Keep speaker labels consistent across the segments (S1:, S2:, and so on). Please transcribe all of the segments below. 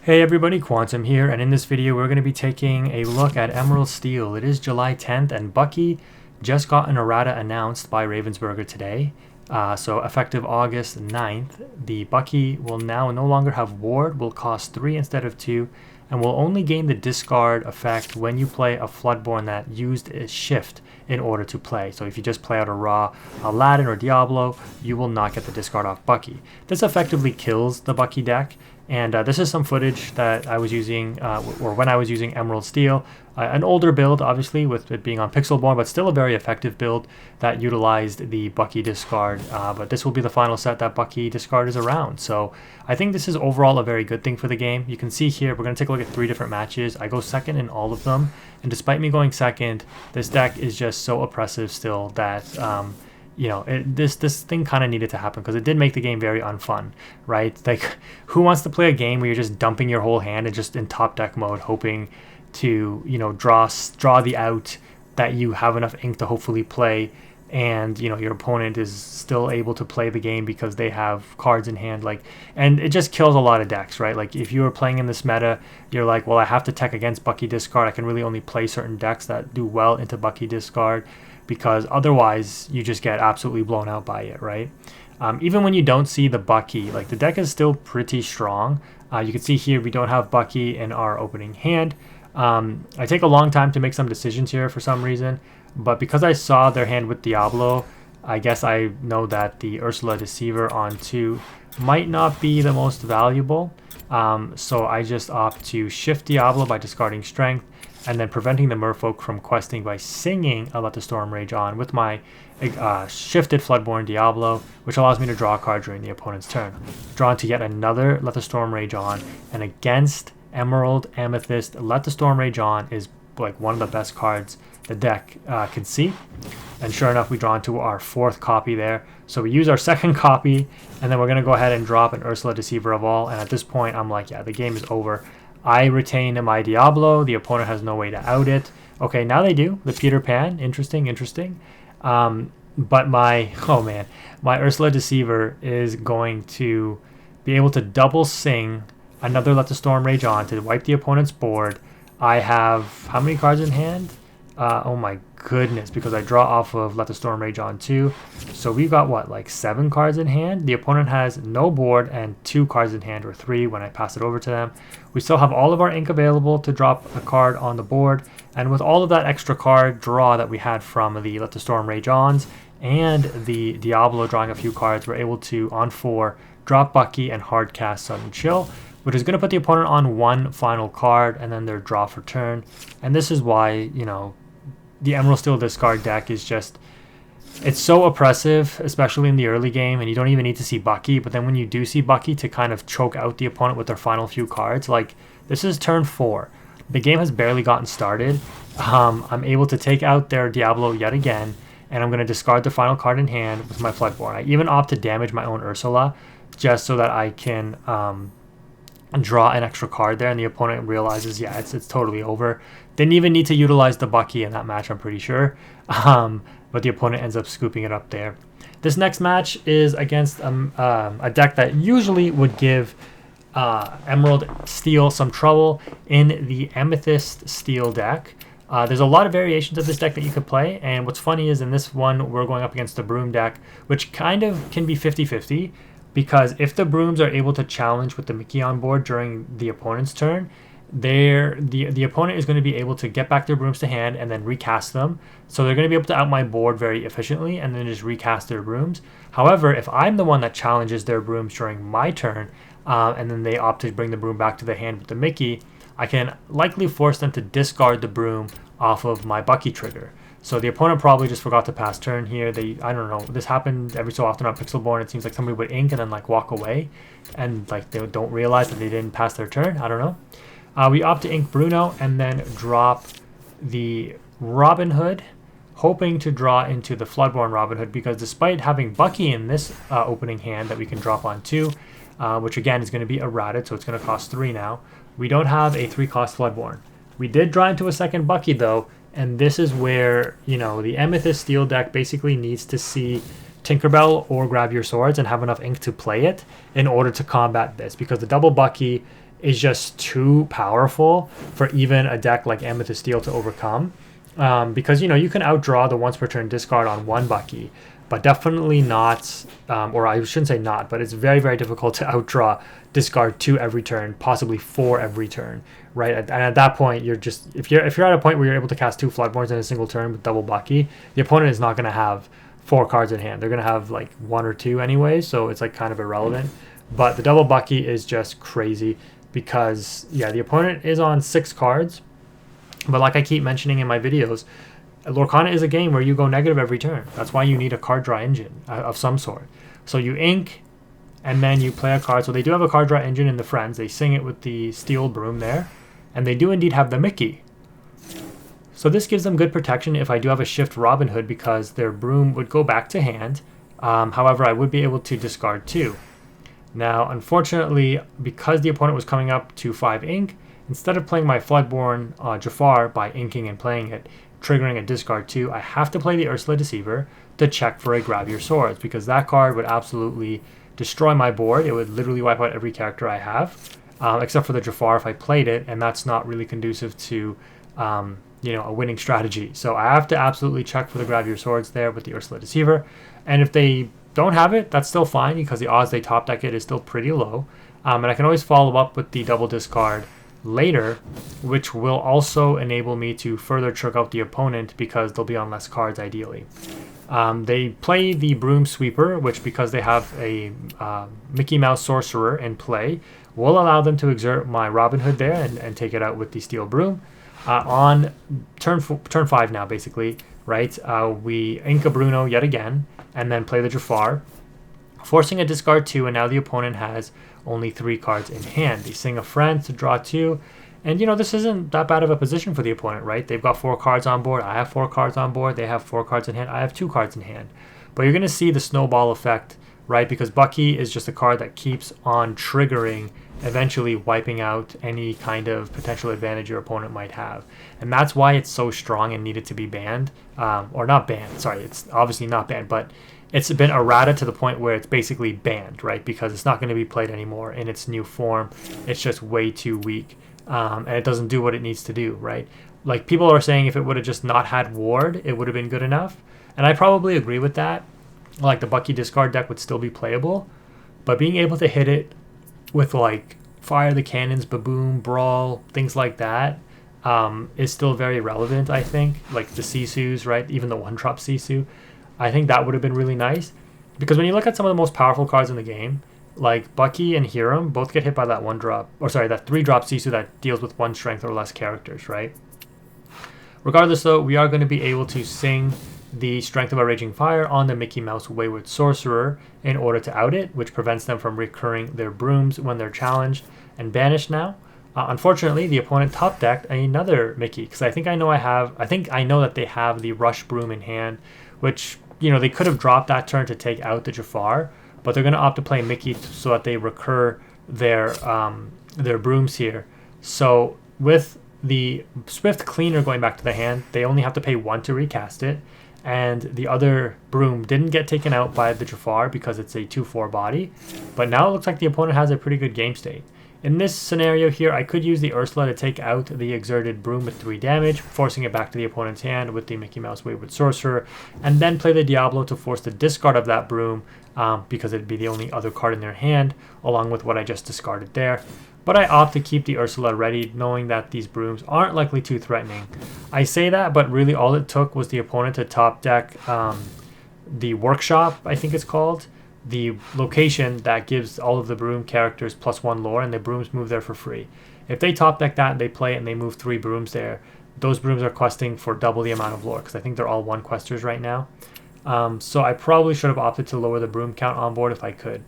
S1: Hey everybody, Quantum here, and in this video we're going to be taking a look at Emerald Steel. It is July 10th, and Bucky just got an errata announced by Ravensburger today. So effective August 9th, the Bucky will now no longer have Ward, will cost 3 instead of 2, and will only gain the discard effect when you play a Floodborn that used a shift in order to play. So if you just play out a raw Aladdin or Diablo, you will not get the discard off Bucky. This effectively kills the Bucky deck. And this is some footage that I was using, or when I was using Emerald Steel. An older build, obviously, with it being on Pixelborn, but still a very effective build that utilized the Bucky discard. But this will be the final set that Bucky discard is around. So I think this is overall a very good thing for the game. You can see here, we're going to take a look at 3 different matches. I go second in all of them. And despite me going second, this deck is just so oppressive still that... you know, this thing kind of needed to happen because it did make the game very unfun, right? Like, who wants to play a game where you're just dumping your whole hand and just in top deck mode, hoping to, you know, draw the out that you have enough ink to hopefully play, and you know your opponent is still able to play the game because they have cards in hand, like, and it just kills a lot of decks, right? Like if you were playing in this meta, you're like, well, I have to tech against Bucky discard. I can really only play certain decks that do well into Bucky discard, because otherwise you just get absolutely blown out by it, right? Even when you don't see the Bucky, like the deck is still pretty strong. You can see here we don't have Bucky in our opening hand. I take a long time to make some decisions here for some reason, but because I saw their hand with Diablo, I guess I know that the Ursula Deceiver on 2 might not be the most valuable. So I just opt to shift Diablo by discarding Strength, and then preventing the merfolk from questing by singing a Let the Storm Rage On with my shifted Floodborn Diablo, which allows me to draw a card during the opponent's turn. Drawn to yet another Let the Storm Rage On, and against Emerald Amethyst, Let the Storm Rage On is like one of the best cards the deck can see. And sure enough, we draw into our 4th copy there. So we use our 2nd copy, and then we're going to go ahead and drop an Ursula Deceiver of All. And at this point, I'm like, yeah, the game is over. I retain my Diablo. The opponent has no way to out it. Okay, now they do. The Peter Pan. Interesting. But my Ursula Deceiver is going to be able to double sing another Let the Storm Rage On to wipe the opponent's board. I have how many cards in hand? Oh my goodness, because I draw off of Let the Storm Rage On 2. So we've got what, like 7 cards in hand? The opponent has no board and 2 cards in hand, or 3 when I pass it over to them. We still have all of our ink available to drop a card on the board, and with all of that extra card draw that we had from the Let the Storm Rage Ons and the Diablo drawing a few cards, we're able to, on 4, drop Bucky and hard cast Sudden Chill, which is going to put the opponent on 1 final card and then their draw for turn. And this is why, you know, the Emerald Steel discard deck is just, it's so oppressive, especially in the early game, and you don't even need to see Bucky, but then when you do see Bucky to kind of choke out the opponent with their final few cards, like, this is turn 4. The game has barely gotten started. I'm able to take out their Diablo yet again, and I'm going to discard the final card in hand with my Floodborn. I even opt to damage my own Ursula, just so that I can draw an extra card there, and the opponent realizes, yeah, it's totally over. Didn't even need to utilize the Bucky in that match, I'm pretty sure. But the opponent ends up scooping it up there. This next match is against a deck that usually would give Emerald Steel some trouble in the Amethyst Steel deck. There's a lot of variations of this deck that you could play, and what's funny is in this one, we're going up against the Broom deck, which kind of can be 50-50. Because if the Brooms are able to challenge with the Mickey on board during the opponent's turn, the opponent is going to be able to get back their Brooms to hand and then recast them. So they're going to be able to out my board very efficiently and then just recast their Brooms. However, if I'm the one that challenges their Brooms during my turn, and then they opt to bring the Broom back to the hand with the Mickey, I can likely force them to discard the Broom off of my Bucky trigger. So the opponent probably just forgot to pass turn here. I don't know, this happened every so often on Pixelborn. It seems like somebody would ink and then like walk away, and like they don't realize that they didn't pass their turn. I don't know. We opt to ink Bruno and then drop the Robin Hood, hoping to draw into the Floodborn Robin Hood, because despite having Bucky in this opening hand that we can drop on 2, which again is going to be errated, so it's going to cost 3 now, we don't have a 3-cost Floodborn. We did draw into a second Bucky though, and this is where, you know, the Amethyst Steel deck basically needs to see Tinkerbell or Grab Your Swords and have enough ink to play it in order to combat this, because the double Bucky is just too powerful for even a deck like Amethyst Steel to overcome. Because, you know, you can outdraw the once per turn discard on one Bucky, but definitely not, or I shouldn't say not, but it's very, very difficult to outdraw discard 2 every turn, possibly 4 every turn, right? And at that point, you're just, if you're at a point where you're able to cast 2 Floodborns in a single turn with double Bucky, the opponent is not going to have 4 cards in hand. They're going to have like 1 or 2 anyway, so it's like kind of irrelevant. But the double Bucky is just crazy because, yeah, the opponent is on 6 cards, but like I keep mentioning in my videos, Lorcana is a game where you go negative every turn. That's why you need a card draw engine of some sort. So you ink, and then you play a card. So they do have a card draw engine in the Friends. They sing it with the Steel Broom there. And they do indeed have the Mickey. So this gives them good protection if I do have a Shift Robin Hood, because their Broom would go back to hand. However, I would be able to discard 2. Now, unfortunately, because the opponent was coming up to 5 ink, instead of playing my Floodborn Jafar by inking and playing it, triggering a discard 2, I have to play the Ursula Deceiver to check for a Grab Your Swords, because that card would absolutely destroy my board. It would literally wipe out every character I have, except for the Jafar if I played it, and that's not really conducive to you know, a winning strategy. So I have to absolutely check for the Grab Your Swords there with the Ursula Deceiver, and if they don't have it, that's still fine, because the odds they top deck it is still pretty low. And I can always follow up with the double discard later, which will also enable me to further trick out the opponent because they'll be on less cards ideally. They play the Broom Sweeper, which, because they have a Mickey Mouse Sorcerer in play, will allow them to exert my Robin Hood there and take it out with the Steel Broom. On turn 5 now, basically, right, we ink a Bruno yet again and then play the Jafar, forcing a discard 2, and now the opponent has only 3 cards in hand. They sing a Friend to draw 2, and you know, this isn't that bad of a position for the opponent, right? They've got 4 cards on board, I have 4 cards on board, they have 4 cards in hand, I have 2 cards in hand. But you're going to see the snowball effect, right? Because Bucky is just a card that keeps on triggering, eventually wiping out any kind of potential advantage your opponent might have. And that's why it's so strong and needed to be banned. Or not banned, sorry, it's obviously not banned, but it's been errata to the point where it's basically banned, right? Because it's not going to be played anymore in its new form. It's just way too weak, and it doesn't do what it needs to do, right? Like, people are saying if it would have just not had Ward, it would have been good enough. And I probably agree with that. Like, the Bucky discard deck would still be playable, but being able to hit it with, like, Fire the Cannons, Baboom, Brawl, things like that, is still very relevant, I think. Like the Sisus, right? Even the 1-drop Sisu. I think that would have been really nice, because when you look at some of the most powerful cards in the game, like Bucky and Hiram both get hit by that 1-drop, or sorry, that 3-drop Sisu that deals with 1 strength or less characters, right? Regardless, though, we are going to be able to sing the Strength of a Raging Fire on the Mickey Mouse Wayward Sorcerer in order to out it, which prevents them from recurring their brooms when they're challenged and banished now. Unfortunately, the opponent top decked another Mickey, because I think I know that they have the Rush Broom in hand, which, you know, they could have dropped that turn to take out the Jafar, but they're going to opt to play Mickey so that they recur their brooms here. So with the Swift Cleaner going back to the hand, they only have to pay 1 to recast it, and the other Broom didn't get taken out by the Jafar because it's a 2/4 body, but now it looks like the opponent has a pretty good game state. In this scenario here, I could use the Ursula to take out the exerted Broom with 3 damage, forcing it back to the opponent's hand with the Mickey Mouse Wayward Sorcerer, and then play the Diablo to force the discard of that Broom, because it'd be the only other card in their hand, along with what I just discarded there. But I opt to keep the Ursula ready, knowing that these Brooms aren't likely too threatening. I say that, but really all it took was the opponent to top deck the Workshop, I think it's called, the location that gives all of the Broom characters +1 lore, and the Brooms move there for free. If they top deck that and they play it and they move 3 Brooms there, those Brooms are questing for double the amount of lore, because I think they're all 1 questers right now. So I probably should have opted to lower the Broom count on board if I could.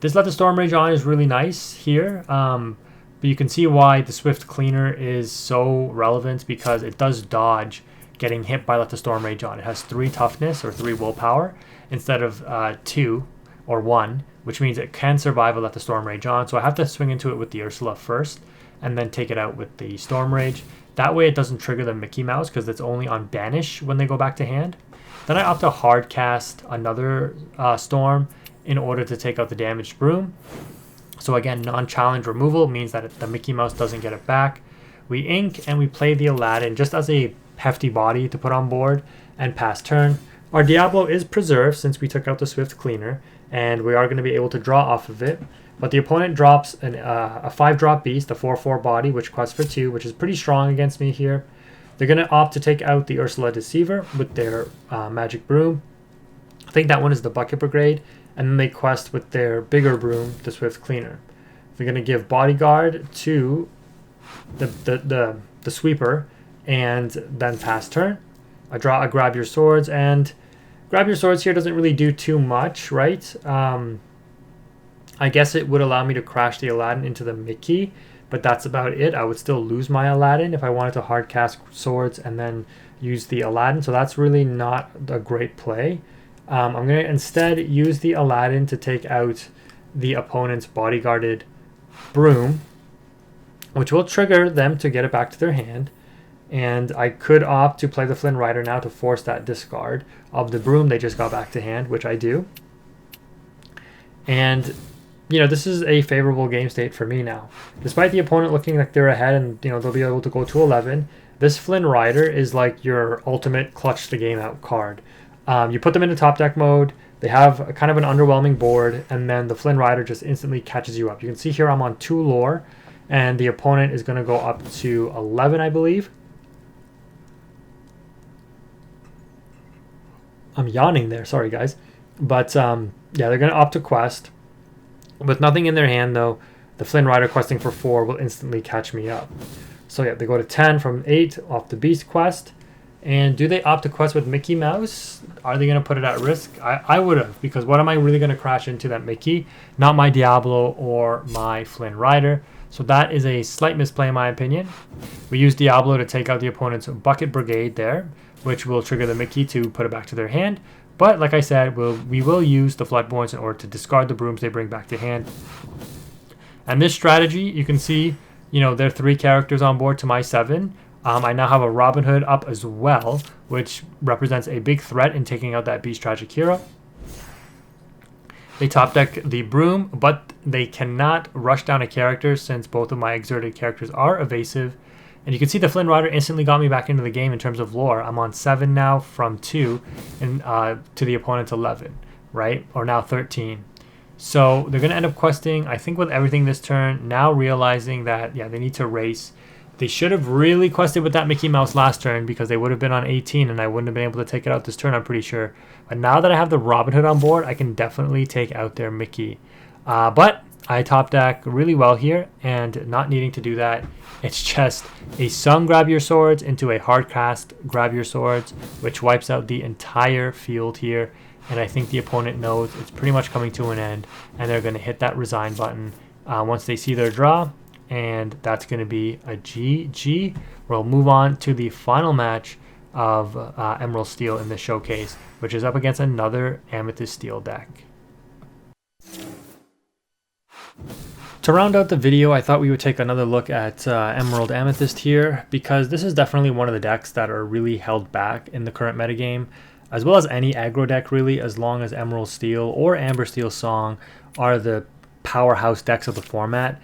S1: This Let the Storm Rage On is really nice here, but you can see why the Swift Cleaner is so relevant, because it does dodge getting hit by Let the Storm Rage On. It has 3 toughness or 3 willpower instead of 2 or 1, which means it can survive a Let the Storm Rage On. So I have to swing into it with the Ursula first and then take it out with the Storm Rage. That way it doesn't trigger the Mickey Mouse, because it's only on banish when they go back to hand. Then I opt to hard cast another Storm in order to take out the damaged Broom. So again, non-challenge removal means that the Mickey Mouse doesn't get it back. We ink and we play the Aladdin just as a hefty body to put on board and pass turn. Our Diablo is preserved since we took out the Swift Cleaner, and we are going to be able to draw off of it. But the opponent drops a 5-drop beast, a 4/4 body, which quests for 2, which is pretty strong against me here. They're going to opt to take out the Ursula Deceiver with their magic broom. I think that one is the Bucket Brigade. And then they quest with their bigger broom, the Swift Cleaner. They're going to give Bodyguard to the Sweeper and then pass turn. I draw a Grab Your Swords, and Grab Your Swords here doesn't really do too much, right? I guess it would allow me to crash the Aladdin into the Mickey, but that's about it. I would still lose my Aladdin if I wanted to hard cast Swords and then use the Aladdin, so that's really not a great play. I'm going to instead use the Aladdin to take out the opponent's bodyguarded broom, which will trigger them to get it back to their hand. And I could opt to play the Flynn Rider now to force that discard of the broom they just got back to hand, which I do. And, you know, this is a favorable game state for me now. Despite the opponent looking like they're ahead and, you know, they'll be able to go to 11, this Flynn Rider is like your ultimate clutch the game out card. You put them into top deck mode, they have a kind of an underwhelming board, and then the Flynn Rider just instantly catches you up. You can see here I'm on 2 lore, and the opponent is going to go up to 11, I believe. I'm yawning there, sorry guys. But yeah, they're going to opt to quest. With nothing in their hand though, the Flynn Rider questing for 4 will instantly catch me up. So yeah, they go to 10 from 8 off the Beast quest. And do they opt to quest with Mickey Mouse? Are they going to put it at risk? I would have, because what am I really going to crash into that Mickey? Not my Diablo or my Flynn Rider. So that is a slight misplay in my opinion. We use Diablo to take out the opponent's Bucket Brigade there, which will trigger the Mickey to put it back to their hand. But like I said, we will use the FLOODBORNs in order to discard the brooms they bring back to hand. And this strategy, you can see, you know, there are 3 characters on board to my 7. I now have a Robin Hood up as well, which represents a big threat in taking out that Beast Tragic Hero. They top deck the Broom, but they cannot rush down a character since both of my exerted characters are evasive. And you can see the Flynn Rider instantly got me back into the game in terms of lore. I'm on 7 now from 2 and to the opponent's 11, right? Or now 13. So they're going to end up questing, I think, with everything this turn, now realizing that, yeah, they need to race. They should have really quested with that Mickey Mouse last turn because they would have been on 18 and I wouldn't have been able to take it out this turn, I'm pretty sure. But now that I have the Robin Hood on board, I can definitely take out their Mickey. But I top deck really well here, and not needing to do that, it's just a Sung Grab Your Swords into a hard cast Grab Your Swords, which wipes out the entire field here. And I think the opponent knows it's pretty much coming to an end, and they're going to hit that Resign button once they see their draw. And that's going to be a GG. We'll move on to the final match of Emerald Steel in the showcase, which is up against another Amethyst Steel deck. To round out the video, I thought we would take another look at Emerald Amethyst here, because this is definitely one of the decks that are really held back in the current metagame, as well as any aggro deck really, as long as Emerald Steel or Amber Steel Song are the powerhouse decks of the format.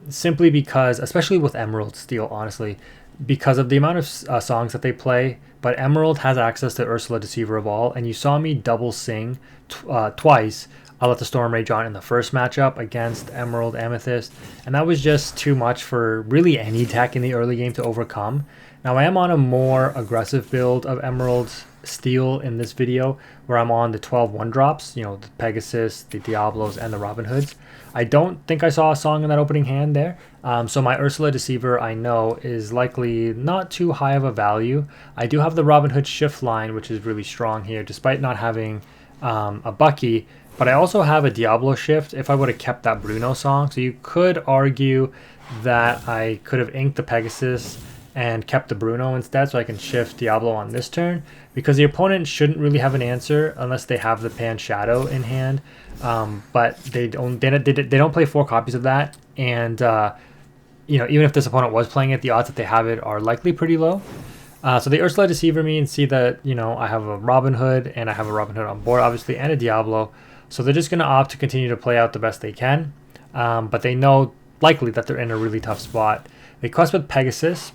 S1: Simply because, especially with Emerald Steel, honestly, because of the amount of songs that they play, but Emerald has access to Ursula Deceiver of All, and you saw me double sing twice I'll Let the Storm Rage On in the first matchup against Emerald Amethyst, and that was just too much for really any deck in the early game to overcome. Now I am on a more aggressive build of Emerald Steel in this video, where I'm on the 12 1-drops, you know, the Pegasus, the Diablos, and the Robin Hoods. I don't think I saw a song in that opening hand there, so my Ursula Deceiver, I know, is likely not too high of a value. I do have the Robin Hood Shift line, which is really strong here, despite not having a Bucky, but I also have a Diablo Shift if I would have kept that Bruno song. So you could argue that I could have inked the Pegasus and kept the Bruno instead, so I can shift Diablo on this turn, because the opponent shouldn't really have an answer unless they have the Pan Shadow in hand. But they don't play 4 copies of that, and you know, even if this opponent was playing it, the odds that they have it are likely pretty low. So the Ursula Deceiver me and see that, you know, I have a Robin Hood, and I have a Robin Hood on board obviously, and a Diablo. So they're just going to opt to continue to play out the best they can. but they know likely that they're in a really tough spot. They quest with Pegasus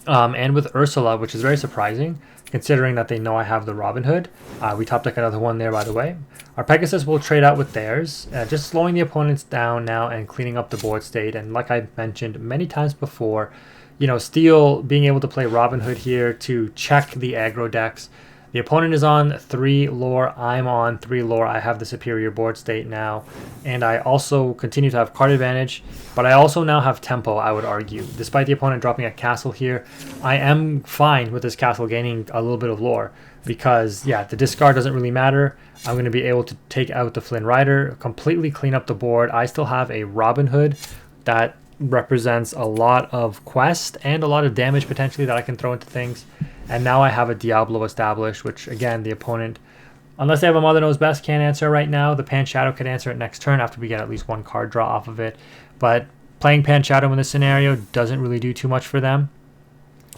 S1: and with Ursula, which is very surprising considering that they know I have the Robin Hood. We top deck another one there, by the way. Our Pegasus will trade out with theirs, just slowing the opponents down now and cleaning up the board state. And like I mentioned many times before, you know, Steel being able to play Robin Hood here to check the aggro decks. The opponent is on 3 lore, I'm on 3 lore. I have the superior board state now, and I also continue to have card advantage, but I also now have tempo, I would argue. Despite the opponent dropping a castle here, I am fine with this castle gaining a little bit of lore, because yeah, the discard doesn't really matter. I'm going to be able to take out the Flynn Rider, completely clean up the board. I still have a Robin Hood that represents a lot of quest and a lot of damage potentially that I can throw into things. And now I have a Diablo established, which again, the opponent, unless they have a Mother Knows Best, can't answer right now. The Pan Shadow can answer it next turn after we get at least 1 card draw off of it. But playing Pan Shadow in this scenario doesn't really do too much for them.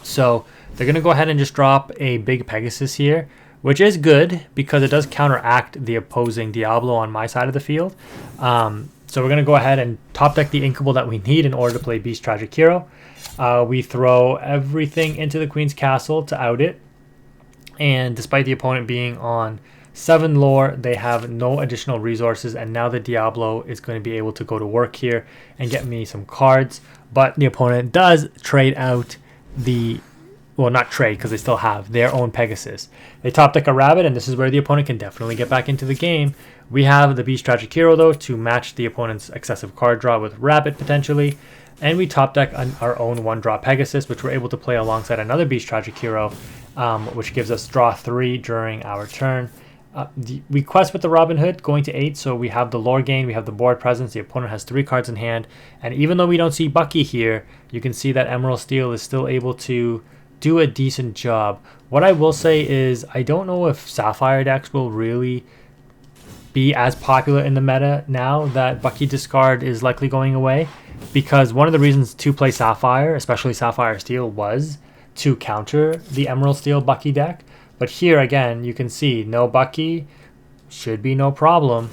S1: So they're going to go ahead and just drop a big Pegasus here, which is good because it does counteract the opposing Diablo on my side of the field. So we're going to go ahead and top deck the Inkable that we need in order to play Beast Tragic Hero. We throw everything into the Queen's Castle to out it. And despite the opponent being on 7 lore, they have no additional resources. And now the Diablo is going to be able to go to work here and get me some cards. But the opponent does trade out the... Well, not trade, because they still have their own Pegasus. They top deck a Rabbit, and this is where the opponent can definitely get back into the game. We have the Beast Tragic Hero, though, to match the opponent's excessive card draw with Rabbit, potentially. And we top deck our own 1-drop Pegasus, which we're able to play alongside another Beast Tragic Hero, which gives us draw 3 during our turn. We quest with the Robin Hood, going to 8, so we have the lore gain, we have the board presence, the opponent has 3 cards in hand. And even though we don't see Bucky here, you can see that Emerald Steel is still able to do a decent job. What I will say is I don't know if Sapphire decks will really be as popular in the meta now that Bucky discard is likely going away, because one of the reasons to play Sapphire, especially Sapphire Steel, was to counter the Emerald Steel Bucky deck. But here again, you can see no Bucky, should be no problem.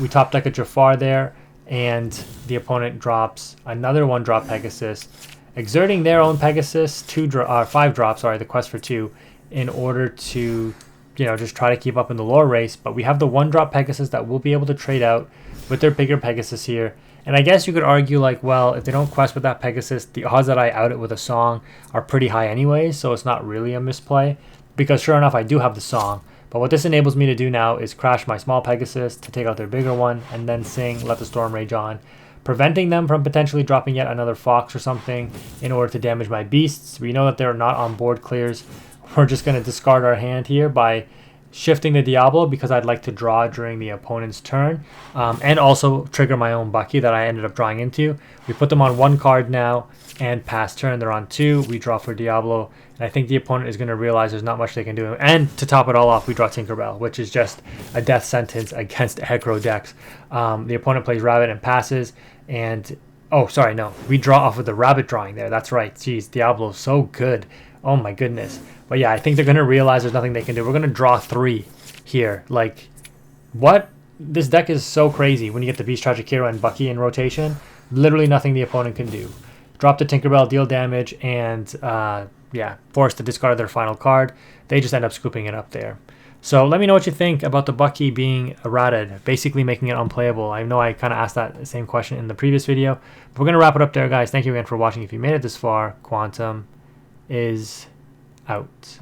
S1: We top deck a Jafar there, and the opponent drops another 1-drop Pegasus, exerting their own Pegasus, 5 drops, sorry, the quest for 2, in order to, you know, just try to keep up in the lore race. But we have the 1-drop Pegasus that we'll be able to trade out with their bigger Pegasus here. And I guess you could argue, like, well, if they don't quest with that Pegasus, the odds that I out it with a song are pretty high anyways, so it's not really a misplay, because sure enough, I do have the song. But what this enables me to do now is crash my small Pegasus to take out their bigger one, and then sing Let the Storm Rage On, preventing them from potentially dropping yet another Fox or something in order to damage my beasts. We know that they're not on board clears. We're just going to discard our hand here by shifting the Diablo, because I'd like to draw during the opponent's turn, and also trigger my own Bucky that I ended up drawing into. We put them on 1 card now, and pass turn they're on 2. We draw for Diablo, and I think the opponent is going to realize there's not much they can do. And to top it all off, we draw Tinkerbell, which is just a death sentence against aggro decks. The opponent plays Rabbit and passes, and oh, sorry, no, we draw off of the Rabbit drawing there. That's right. Jeez, Diablo's so good. Oh my goodness. But yeah, I think they're going to realize there's nothing they can do. We're going to draw 3 here. Like, what? This deck is so crazy when you get the Beast Tragic Hero and Bucky in rotation. Literally nothing the opponent can do. Drop the Tinkerbell, deal damage, and yeah, forced to discard their final card. They just end up scooping it up there. So let me know what you think about the Bucky being errated, basically making it unplayable. I know I kind of asked that same question in the previous video. But we're going to wrap it up there, guys. Thank you again for watching. If you made it this far, Quantum is out.